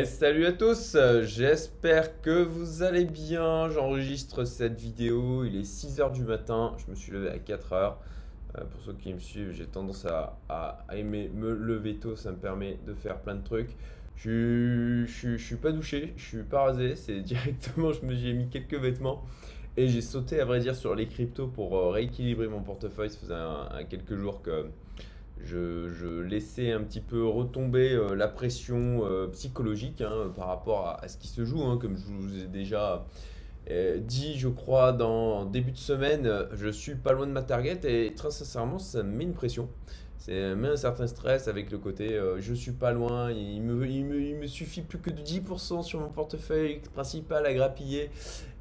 Salut à tous, j'espère que vous allez bien. J'enregistre cette vidéo, il est 6 heures du matin, je me suis levé à 4 heures. Pour ceux qui me suivent, j'ai tendance à aimer me lever tôt, ça me permet de faire plein de trucs. Je suis pas douché, je suis pas rasé, c'est directement, j'ai mis quelques vêtements et j'ai sauté à vrai dire sur les cryptos pour rééquilibrer mon portefeuille. Ça faisait quelques jours que je laissais un petit peu retomber la pression psychologique par rapport à ce qui se joue, comme je vous ai déjà dit, je crois, dans début de semaine, je suis pas loin de ma target et très sincèrement, ça me met une pression. C'est met un certain stress avec le côté je suis pas loin, il me suffit plus que de 10% sur mon portefeuille principal à grappiller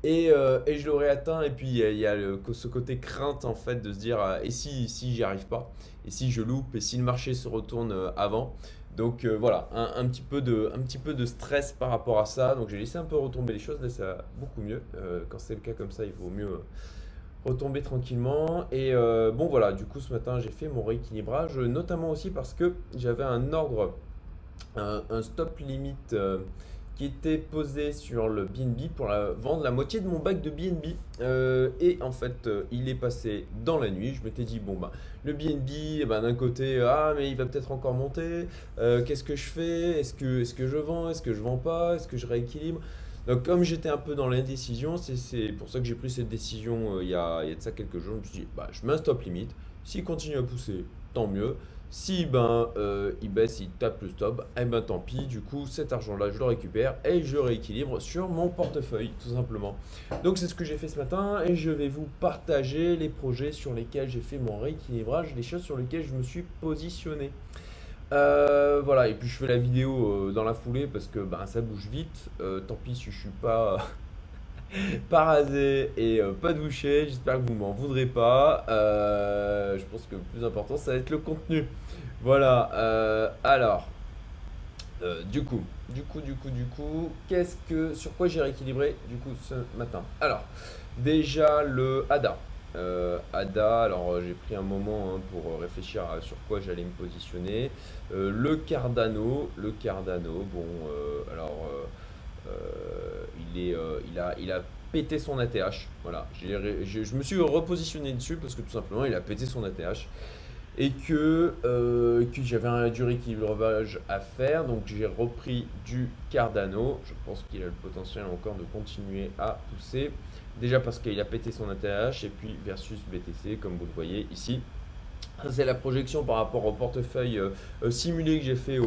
et je l'aurais atteint. Et puis il y a ce côté crainte en fait de se dire et si j'y arrive pas, et si je loupe, et si le marché se retourne avant. Donc voilà, un petit peu de stress par rapport à ça. Donc j'ai laissé un peu retomber les choses, là ça va beaucoup mieux. Quand c'est le cas comme ça, il vaut mieux retomber tranquillement. Et bon voilà, du coup ce matin j'ai fait mon rééquilibrage, notamment aussi parce que j'avais un ordre, un stop limit qui était posé sur le BNB pour vendre la moitié de mon bac de BNB. Et en fait, il est passé dans la nuit. Je m'étais dit, bon, bah, le BNB, eh ben, d'un côté, ah, mais il va peut-être encore monter. Qu'est-ce que je fais? Est-ce que je vends? Est-ce que je vends pas? Est-ce que je rééquilibre? Donc, comme j'étais un peu dans l'indécision, c'est pour ça que j'ai pris cette décision il y a de ça quelques jours. Je me suis dit, bah, je mets un stop limit. S'il continue à pousser, tant mieux. Si ben il baisse, il tape le stop, et ben tant pis, du coup cet argent-là je le récupère et je rééquilibre sur mon portefeuille tout simplement. Donc c'est ce que j'ai fait ce matin et je vais vous partager les projets sur lesquels j'ai fait mon rééquilibrage, les choses sur lesquelles je me suis positionné. Voilà, et puis je fais la vidéo dans la foulée parce que ben, ça bouge vite. Tant pis si je suis pas, pas rasé et pas douché, j'espère que vous m'en voudrez pas. Je pense que le plus important ça va être le contenu. Voilà, du coup, sur quoi j'ai rééquilibré du coup ce matin? Alors, déjà le ADA. ADA, alors j'ai pris un moment pour réfléchir à sur quoi j'allais me positionner. Le Cardano, bon, il a pété son ATH. Voilà, je me suis repositionné dessus parce que tout simplement il a pété son ATH et que j'avais du rééquilibrage à faire. Donc j'ai repris du Cardano. Je pense qu'il a le potentiel encore de continuer à pousser. Déjà parce qu'il a pété son ATH et puis versus BTC comme vous le voyez ici. C'est la projection par rapport au portefeuille simulé que j'ai fait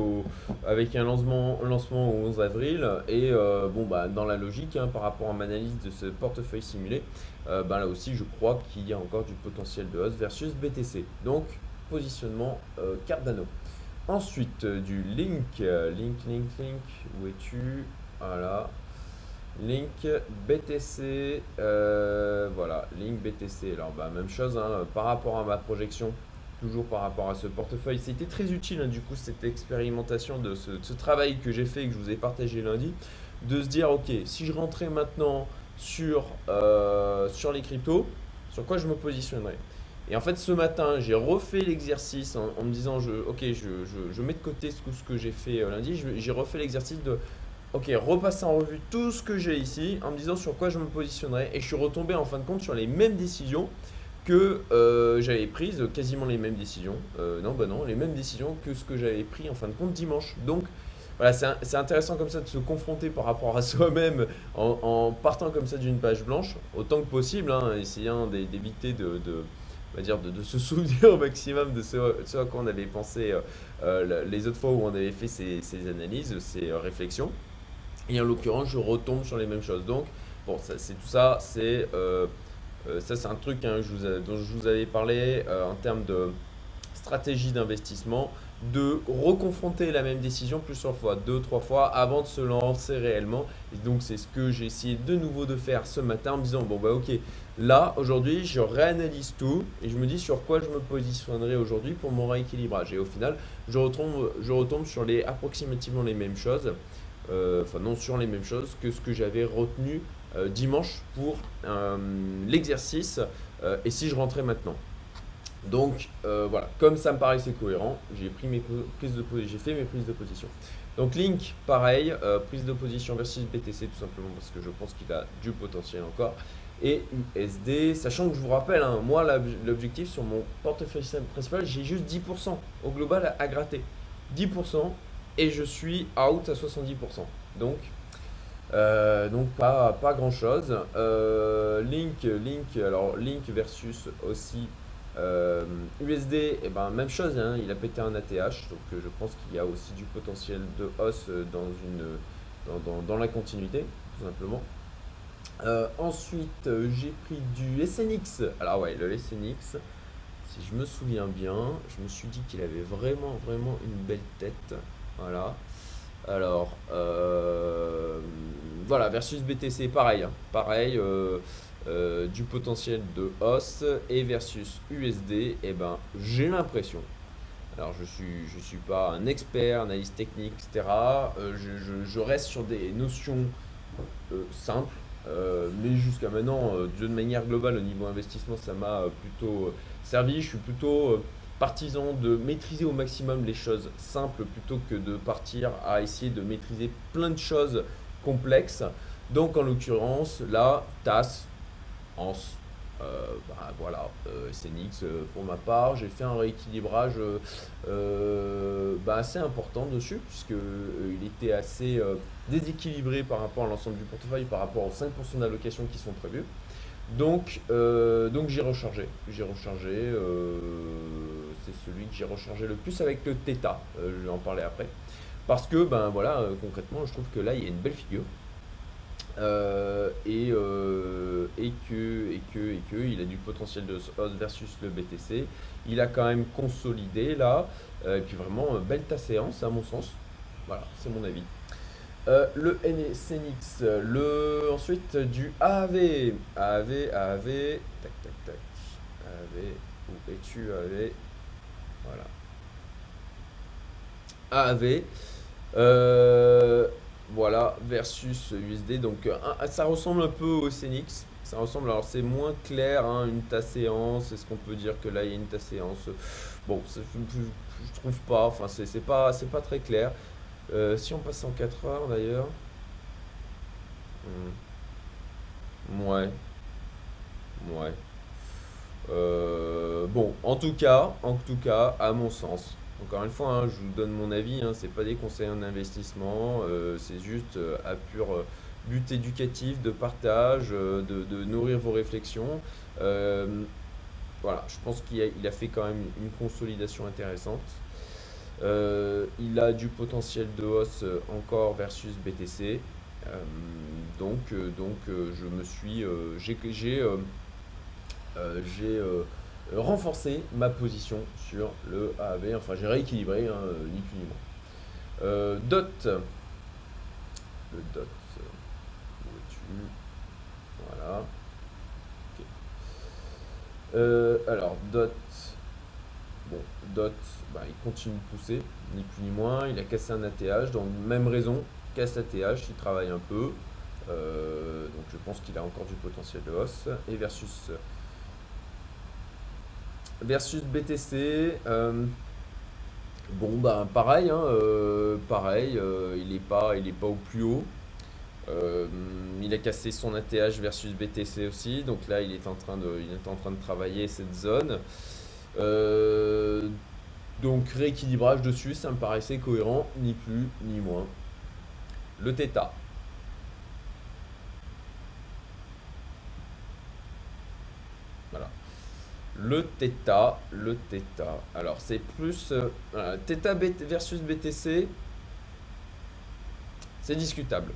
avec un lancement au 11 avril. Et bon, bah, dans la logique, par rapport à ma analyse de ce portefeuille simulé, bah, là aussi, je crois qu'il y a encore du potentiel de hausse versus BTC. Donc, positionnement Cardano. Ensuite, du Link, où es-tu? Voilà. Link BTC, voilà, Link BTC. Alors, bah, même chose par rapport à ma projection, toujours par rapport à ce portefeuille. C'était très utile, du coup, cette expérimentation de ce travail que j'ai fait et que je vous ai partagé lundi, de se dire, ok, si je rentrais maintenant sur les cryptos, sur quoi je me positionnerais? Et en fait, ce matin, j'ai refait l'exercice en me disant, ok, je mets de côté ce que j'ai fait lundi, j'ai refait l'exercice de ok, repasser en revue tout ce que j'ai ici en me disant sur quoi je me positionnerais. Et je suis retombé en fin de compte sur les mêmes décisions que j'avais prises, quasiment les mêmes décisions. Non, bah non, les mêmes décisions que ce que j'avais pris en fin de compte dimanche. Donc voilà, c'est intéressant comme ça de se confronter par rapport à soi-même en partant comme ça d'une page blanche, autant que possible, essayant d'éviter on va dire de se souvenir au maximum de ce à quoi on avait pensé les autres fois où on avait fait ces analyses, ces réflexions. Et en l'occurrence, je retombe sur les mêmes choses. Donc, bon, c'est tout ça, ça c'est un truc dont je vous avais parlé en termes de stratégie d'investissement, de reconfronter la même décision plusieurs fois, deux, trois fois, avant de se lancer réellement. Et donc, c'est ce que j'ai essayé de nouveau de faire ce matin en me disant, bon, bah ok, là, aujourd'hui, je réanalyse tout et je me dis sur quoi je me positionnerai aujourd'hui pour mon rééquilibrage. Et au final, je retombe sur approximativement les mêmes choses, enfin non sur les mêmes choses que ce que j'avais retenu dimanche pour l'exercice et si je rentrais maintenant. Donc voilà, comme ça me paraissait cohérent, j'ai fait mes prises de position. Donc Link, pareil, prise de position versus BTC tout simplement parce que je pense qu'il a du potentiel encore. Et USD, sachant que je vous rappelle, hein, moi l'objectif sur mon portefeuille principal, j'ai juste 10% au global à gratter. 10% et je suis out à 70%. Donc pas grand chose. Link versus aussi USD, et ben même chose, hein, il a pété un ATH, donc je pense qu'il y a aussi du potentiel de hausse dans la continuité, tout simplement. Ensuite, j'ai pris du SNX. Alors ouais, le SNX, si je me souviens bien, je me suis dit qu'il avait vraiment une belle tête. Voilà. Alors, voilà, versus BTC, pareil, hein. Pareil, du potentiel de hausse. Et versus USD, eh ben, j'ai l'impression. Alors, je suis pas un expert, analyste technique, etc. Je reste sur des notions simples. Mais jusqu'à maintenant, de manière globale, au niveau investissement, ça m'a plutôt servi. Je suis plutôt partisan de maîtriser au maximum les choses simples plutôt que de partir à essayer de maîtriser plein de choses complexes. Donc en l'occurrence, là, TAS, ANS, voilà, SNX pour ma part, j'ai fait un rééquilibrage assez important dessus, puisque il était assez déséquilibré par rapport à l'ensemble du portefeuille, par rapport aux 5% d'allocation qui sont prévus. Donc j'ai rechargé. C'est celui que j'ai rechargé le plus avec le Theta. Je vais en parler après. Parce que, ben voilà, concrètement, je trouve que là, il y a une belle figure. Et que il a du potentiel de hausse versus le BTC. Il a quand même consolidé là. Et puis vraiment, belle ta séance à mon sens. Voilà, c'est mon avis. Le NSNX, ensuite du AAV. AAV, tac tac tac. AAV, où es-tu AAV? Voilà. AAV. Voilà, versus USD. Donc ça ressemble un peu au SNX. Ça ressemble, alors c'est moins clair, hein, une tasse séance. Est-ce qu'on peut dire que là il y a une tasse séance? Bon, je trouve pas. Enfin, c'est pas très clair. Si on passe en 4 heures d'ailleurs. Ouais, ouais. Bon, en tout cas, à mon sens, encore une fois, hein, je vous donne mon avis, hein, c'est pas des conseils en investissement, c'est juste à pur but éducatif, de partage, de nourrir vos réflexions. Euh, voilà, je pense qu'il a fait quand même une consolidation intéressante. Il a du potentiel de hausse encore versus BTC. Euh, je me suis, j'ai renforcé ma position sur le AAV. Enfin, j'ai rééquilibré, hein, ni plus ni moins. DOT. Le DOT. Où es-tu? Voilà. Ok. Alors, DOT. Bon, DOT, il continue de pousser, ni plus ni moins. Il a cassé un ATH, donc même raison, casse ATH, il travaille un peu. Donc je pense qu'il a encore du potentiel de hausse. Et versus BTC, pareil, hein, pareil, il est pas au plus haut. Il a cassé son ATH versus BTC aussi, donc là il est en train de travailler cette zone. Donc rééquilibrage dessus, ça me paraissait cohérent, ni plus ni moins. Le Theta. Voilà. Le Theta. Alors c'est plus Theta versus BTC, c'est discutable.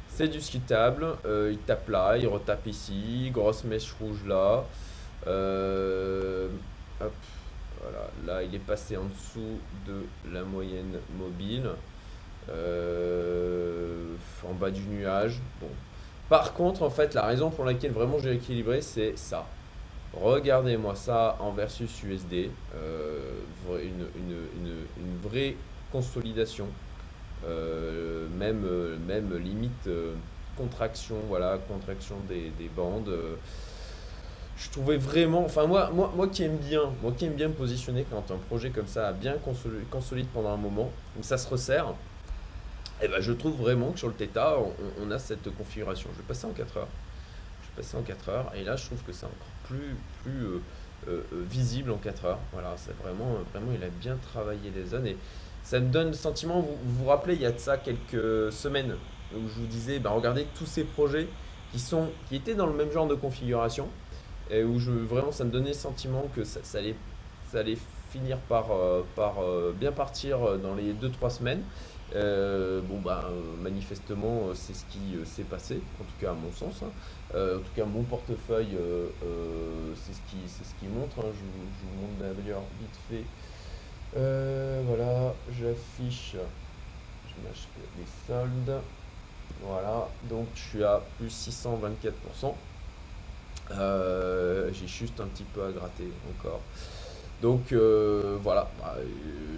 C'est discutable. Il tape là, il retape ici, grosse mèche rouge là. Hop, voilà. Là, il est passé en dessous de la moyenne mobile. En bas du nuage. Bon. Par contre, en fait, la raison pour laquelle vraiment j'ai équilibré, c'est ça. Regardez-moi ça en versus USD. Une vraie consolidation. Même limite contraction, voilà, contraction des bandes. je trouvais vraiment, enfin moi qui aime bien me positionner quand un projet comme ça a bien consolide pendant un moment, où ça se resserre, et ben je trouve vraiment que sur le Theta, on a cette configuration. Je vais passer en 4 heures. Je vais passer en 4 heures, et là je trouve que c'est encore plus visible en 4 heures. Voilà, c'est vraiment, il a bien travaillé les zones, et ça me donne le sentiment, vous vous rappelez, il y a de ça quelques semaines, où je vous disais, ben regardez tous ces projets qui étaient dans le même genre de configuration, et où vraiment ça me donnait le sentiment que ça allait finir par bien partir dans les 2 3 semaines. Bon bah manifestement c'est ce qui s'est passé, en tout cas à mon sens, hein. En tout cas mon portefeuille c'est ce qui montre, hein. Je vous montre d'ailleurs vite fait. Voilà, j'affiche, je mâche les soldes. Voilà, donc je suis à plus 624%. J'ai juste un petit peu à gratter encore. Donc voilà, bah,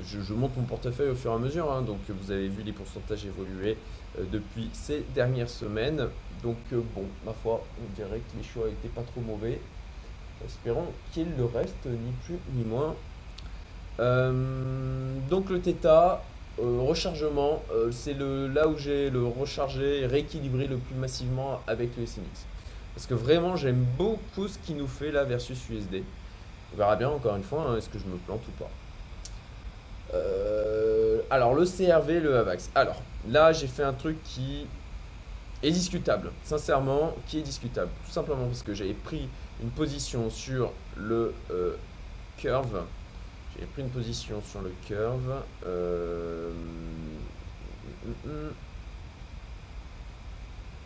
je monte mon portefeuille au fur et à mesure, hein. Donc vous avez vu les pourcentages évoluer depuis ces dernières semaines. Donc bon, ma foi, on dirait que les choix n'étaient pas trop mauvais. Espérons qu'il le reste, ni plus ni moins. Donc le Theta, rechargement, c'est là où j'ai le rechargé et rééquilibré le plus massivement avec le SNX. Parce que vraiment j'aime beaucoup ce qu'il nous fait là versus USD. On verra bien encore une fois, hein, est-ce que je me plante ou pas. Alors le CRV, le AVAX. Alors là j'ai fait un truc qui est discutable, sincèrement, qui est discutable. Tout simplement parce que j'avais pris une position sur le curve. J'ai pris une position sur le curve.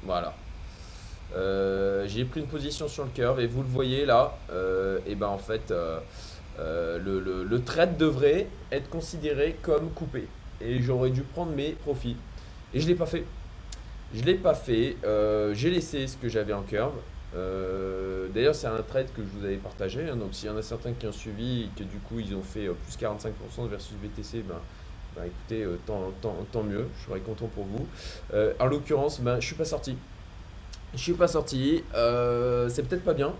Voilà. J'ai pris une position sur le curve et vous le voyez là. Et ben en fait, le trade devrait être considéré comme coupé. Et j'aurais dû prendre mes profits. Et je ne l'ai pas fait. Je ne l'ai pas fait. J'ai laissé ce que j'avais en curve. D'ailleurs, c'est un trade que je vous avais partagé, hein. Donc, s'il y en a certains qui ont suivi et que du coup ils ont fait plus 45% versus BTC, ben, écoutez, tant mieux. Je serais content pour vous. En l'occurrence, ben, je suis pas sorti. Je suis pas sorti. C'est peut-être pas bien.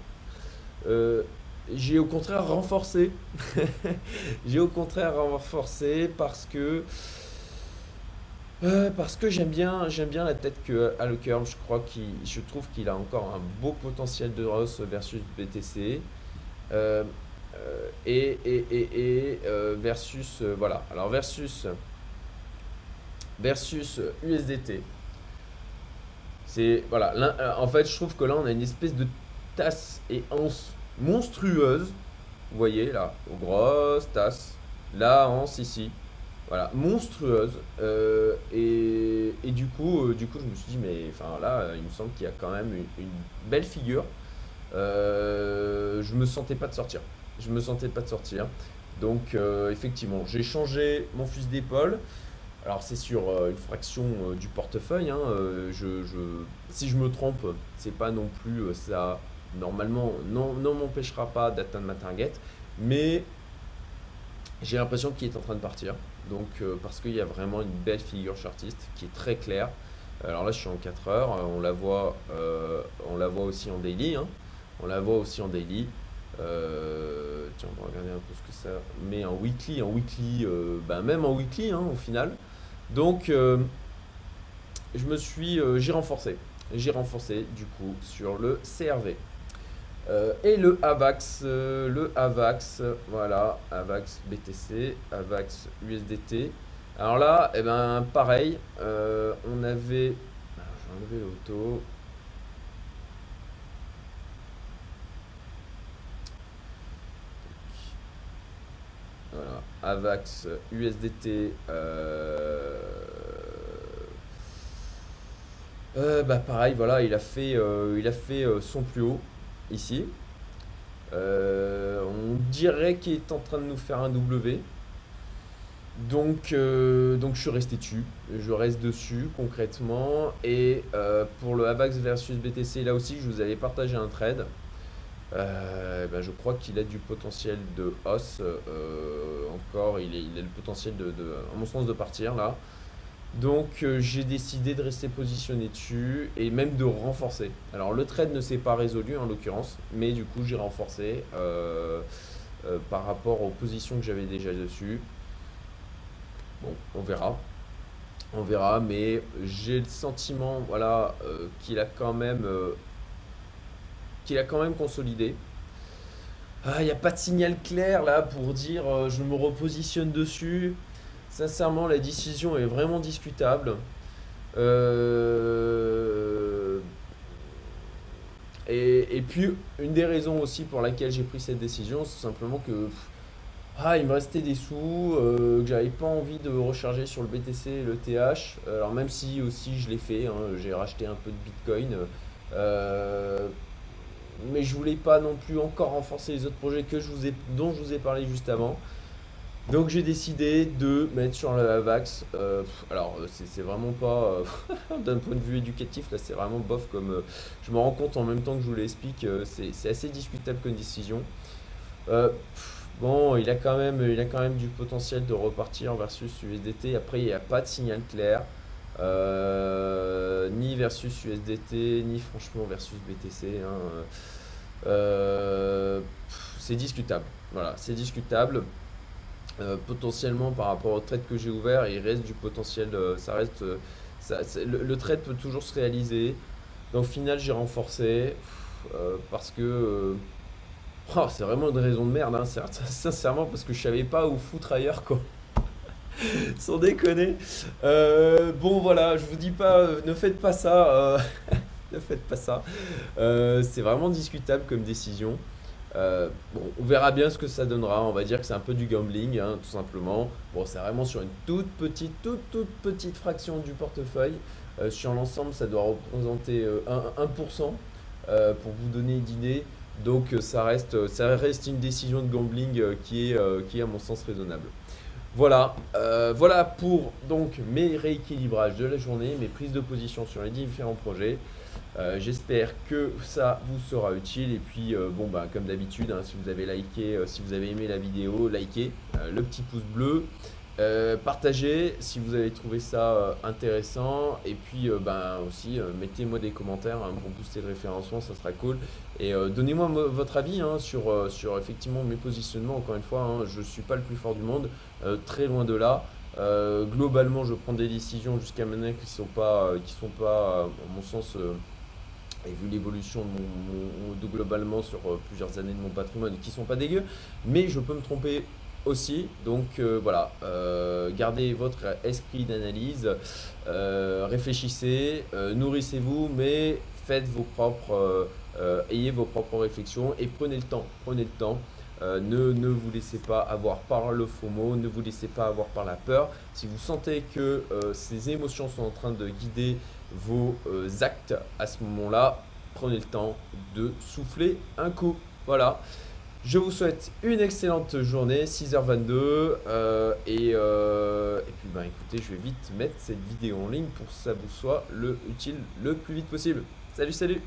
Euh, j'ai au contraire renforcé. J'ai au contraire renforcé parce que j'aime bien la tête que a le curve. Je trouve qu'il a encore un beau potentiel de Ross versus BTC. Euh, versus voilà. Alors versus USDT. C'est voilà. En fait, je trouve que là, on a une espèce de tasse et anse monstrueuse. Vous voyez là, grosse tasse. La anse ici. Voilà, monstrueuse. Et du coup, je me suis dit, mais enfin là, il me semble qu'il y a quand même une belle figure. Je me sentais pas de sortir. Je me sentais pas de sortir. Donc, effectivement, j'ai changé mon fusil d'épaule. Alors, c'est sur une fraction du portefeuille, hein. Si je me trompe, c'est pas non plus ça. Normalement, non m'empêchera pas d'atteindre ma target. Mais j'ai l'impression qu'il est en train de partir. Donc, parce qu'il y a vraiment une belle figure chartiste qui est très claire. Alors là, je suis en 4 heures. On la voit aussi en daily, hein. On la voit aussi en daily. Tiens, on va regarder un peu ce que ça met en weekly. Ben même en weekly, hein, au final. Donc, j'ai renforcé. J'ai renforcé du coup sur le CRV. Et le AVAX, voilà, AVAX BTC, AVAX USDT. Alors là, eh ben, pareil, on avait. Alors, je vais enlever l'auto. Voilà, AVAX USDT. Bah pareil, voilà, il a fait son plus haut ici. On dirait qu'il est en train de nous faire un W. Donc je suis resté dessus. Je reste dessus concrètement. Et pour le AVAX versus BTC, là aussi, je vous avais partagé un trade. Ben, je crois qu'il a du potentiel de hausse. Encore, il a le potentiel à mon sens, de partir là. Donc j'ai décidé de rester positionné dessus et même de renforcer. Alors le trade ne s'est pas résolu en l'occurrence, mais du coup j'ai renforcé par rapport aux positions que j'avais déjà dessus. Bon, on verra. On verra, mais j'ai le sentiment voilà, qu'il a quand même consolidé. Ah, il n'y a pas de signal clair là pour dire je me repositionne dessus. Sincèrement, la décision est vraiment discutable. Euh, et puis, une des raisons aussi pour laquelle j'ai pris cette décision, c'est simplement que il me restait des sous, que j'avais pas envie de recharger sur le BTC et le TH. Alors même si aussi je l'ai fait, hein, j'ai racheté un peu de Bitcoin. euh, mais je voulais pas non plus encore renforcer les autres projets dont je vous ai parlé juste avant. Donc j'ai décidé de mettre sur la Vax. Alors c'est vraiment pas d'un point de vue éducatif, là c'est vraiment bof comme je me rends compte en même temps que je vous l'explique, c'est assez discutable comme décision. Bon, il a quand même du potentiel de repartir versus USDT. Après, il n'y a pas de signal clair, ni versus USDT, ni franchement versus BTC, hein. C'est discutable. Voilà, c'est discutable. Potentiellement par rapport au trade que j'ai ouvert, il reste du potentiel, ça reste, le trade peut toujours se réaliser. Donc au final j'ai renforcé parce que c'est vraiment une raison de merde, hein, sincèrement parce que je savais pas où foutre ailleurs quoi. Sans déconner. Bon voilà, je vous dis pas, ne faites pas ça, ne faites pas ça. C'est vraiment discutable comme décision. Bon, on verra bien ce que ça donnera. On va dire que c'est un peu du gambling, hein, tout simplement. Bon, c'est vraiment sur une toute petite fraction du portefeuille. Sur l'ensemble, ça doit représenter 1% pour vous donner une idée. Donc, ça reste une décision de gambling qui est à mon sens raisonnable. Voilà, voilà pour donc mes rééquilibrages de la journée, mes prises de position sur les différents projets. J'espère que ça vous sera utile et puis bon bah comme d'habitude, hein, si vous avez liké, si vous avez aimé la vidéo, likez, le petit pouce bleu, partagez si vous avez trouvé ça intéressant et puis ben aussi mettez-moi des commentaires, hein, pour booster le référencement, ça sera cool et donnez-moi votre avis, hein, sur effectivement mes positionnements. Encore une fois, hein, je suis pas le plus fort du monde, très loin de là. Globalement, je prends des décisions jusqu'à maintenant qui sont pas à mon sens, et vu l'évolution de globalement sur plusieurs années de mon patrimoine qui sont pas dégueux, mais je peux me tromper aussi. Donc voilà, gardez votre esprit d'analyse, réfléchissez, nourrissez-vous, mais faites ayez vos propres réflexions et prenez le temps, prenez le temps. Ne vous laissez pas avoir par le FOMO, ne vous laissez pas avoir par la peur. Si vous sentez que ces émotions sont en train de guider vos actes à ce moment-là, prenez le temps de souffler un coup. Voilà. Je vous souhaite une excellente journée, 6h22. Et puis ben, écoutez, je vais vite mettre cette vidéo en ligne pour que ça vous soit utile le plus vite possible. Salut, salut!